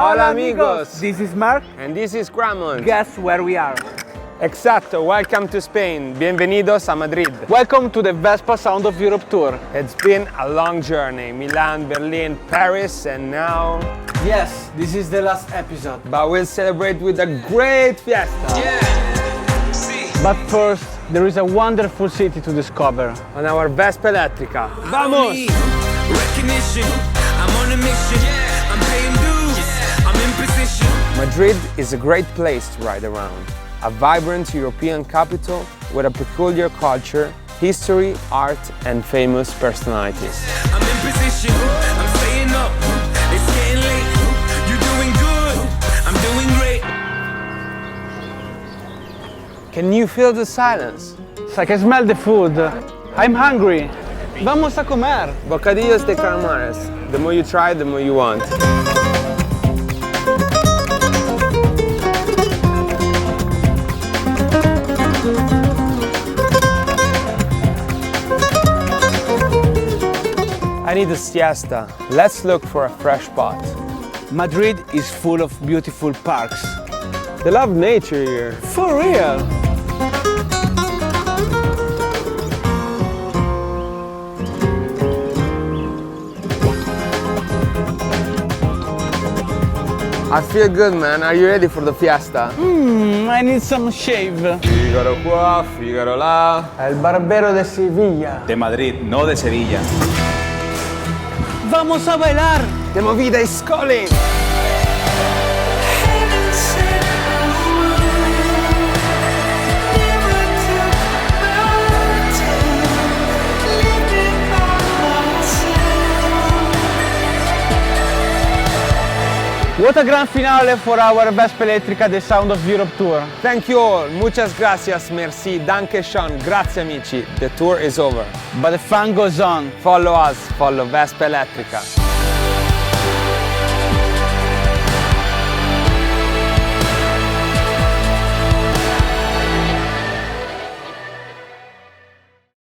Hola amigos! This is Merk. And this is Kremont. Guess where we are? Exacto, welcome to Spain. Bienvenidos a Madrid. Welcome to the Vespa Sound of Europe tour. It's been a long journey. Milan, Berlin, Paris, and now... Yes, this is the last episode. But we'll celebrate with a great fiesta. But first, there is a wonderful city to discover. On our Vespa Elettrica. Vamos! Recognition, I'm on a mission. I'm paying dues, I'm in position. Madrid is a great place to ride around. A vibrant European capital with a peculiar culture, history, art, and famous personalities. I'm in position, I'm staying up. It's getting late. You're doing good, I'm doing great. Can you feel the silence? I can smell the food. I'm hungry. Vamos a comer. Bocadillos de calamares. The more you try, the more you want. I need a siesta. Let's look for a fresh spot. Madrid is full of beautiful parks. They love nature here. For real. I feel good, man. Are you ready for the fiesta? I need some shave. Figaro qua, Figaro là. El barbero de Sevilla. De Madrid, no de Sevilla. Vamos a bailar. The movida is calling. What a grand finale for our Vespa Elettrica The Sound of Europe tour. Thank you all. Muchas gracias. Merci. Danke schön. Grazie amici. The tour is over. But the fun goes on. Follow us. Follow Vespa Elettrica.